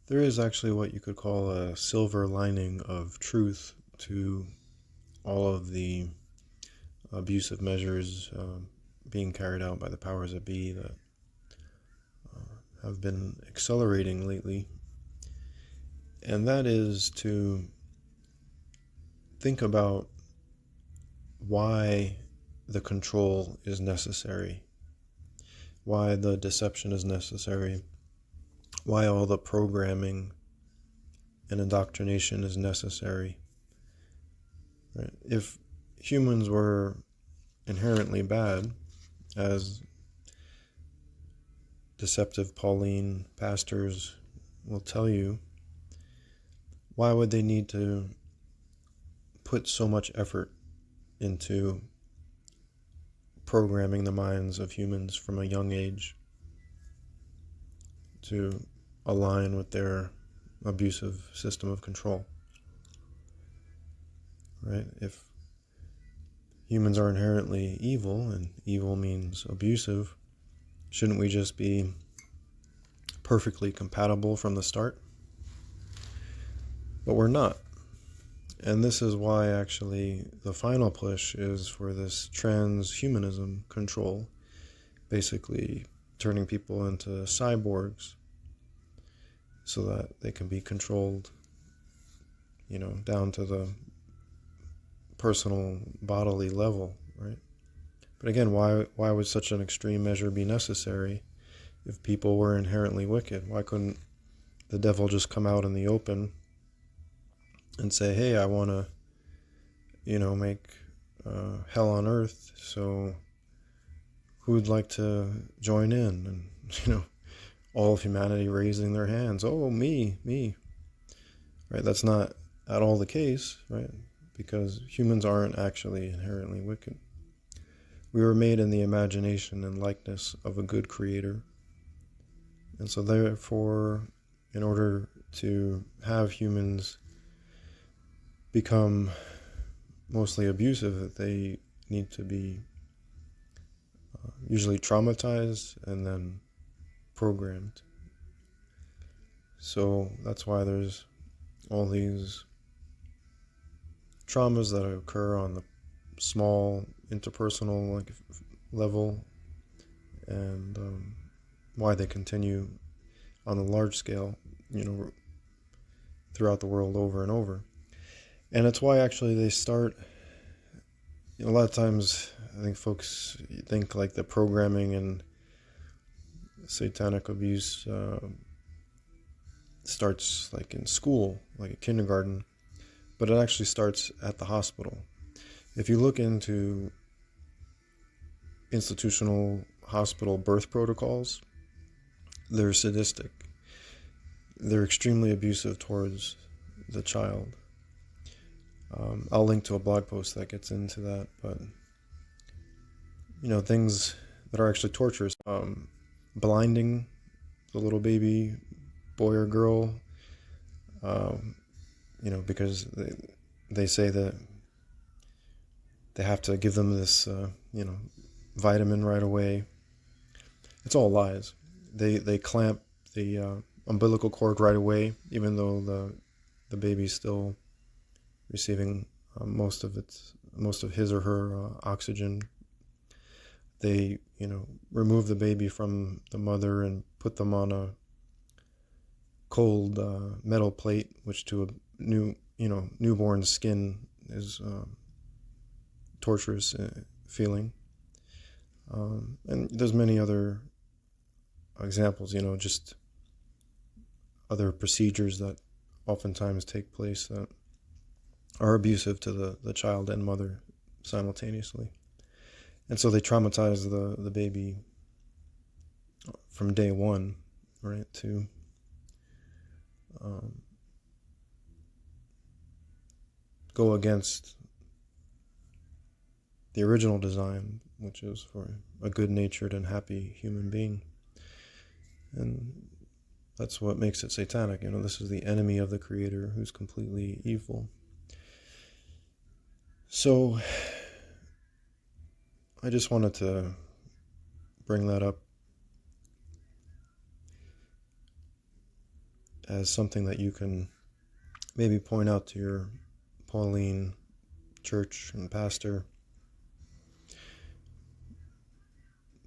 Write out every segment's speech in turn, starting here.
There is actually what you could call a silver lining of truth to all of the abusive measures being carried out by the powers that be that have been accelerating lately. And that is to think about why the control is necessary, why the deception is necessary, why all the programming and indoctrination is necessary. Right? If humans were inherently bad, as deceptive Pauline pastors will tell you, why would they need to put so much effort into programming the minds of humans from a young age to align with their abusive system of control? Right? If humans are inherently evil, and evil means abusive, shouldn't we just be perfectly compatible from the start? But we're not. And this is why actually the final push is for this transhumanism control, basically turning people into cyborgs so that they can be controlled, down to the personal bodily level, right? But again, why would such an extreme measure be necessary if people were inherently wicked? Why couldn't the devil just come out in the open and say, hey, I want to, make hell on earth, so who'd like to join in? And, all of humanity raising their hands. Oh, me. Right? That's not at all the case, right? Because humans aren't actually inherently wicked. We were made in the imagination and likeness of a good creator. And so therefore, in order to have humans become mostly abusive, they need to be usually traumatized and then programmed. So that's why there's all these traumas that occur on the small interpersonal level, and why they continue on the large scale, throughout the world over and over. And it's why actually they start, a lot of times I think folks think like the programming and satanic abuse starts like in school, like at kindergarten, but it actually starts at the hospital. If you look into institutional hospital birth protocols, they're sadistic. They're extremely abusive towards the child. I'll link to a blog post that gets into that, but things that are actually torturous. Blinding the little baby boy or girl, because they say that they have to give them this, vitamin right away. It's all lies. They clamp the umbilical cord right away, even though the baby's still receiving most of his or her oxygen. They remove the baby from the mother and put them on a cold metal plate, which to a newborn skin is torturous feeling. And there's many other examples, just other procedures that oftentimes take place that are abusive to the child and mother simultaneously. And so they traumatize the baby from day one, right, to go against the original design, which is for a good-natured and happy human being. And that's what makes it satanic. This is the enemy of the Creator who's completely evil. So I just wanted to bring that up as something that you can maybe point out to your Pauline church and pastor,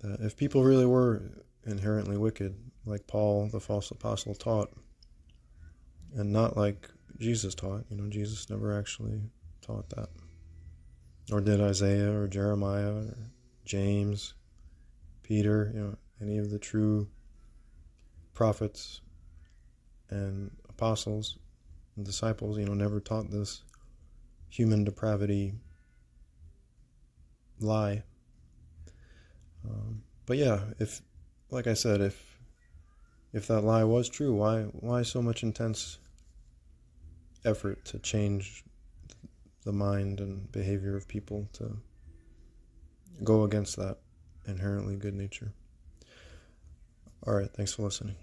that if people really were inherently wicked, like Paul, the false apostle, taught, and not like Jesus taught, Jesus never actually taught that, or did Isaiah or Jeremiah or James, Peter, any of the true prophets and apostles and disciples, never taught this human depravity lie. But yeah, if, like I said, if that lie was true, why so much intense effort to change the mind and behavior of people to go against that inherently good nature? All right, thanks for listening.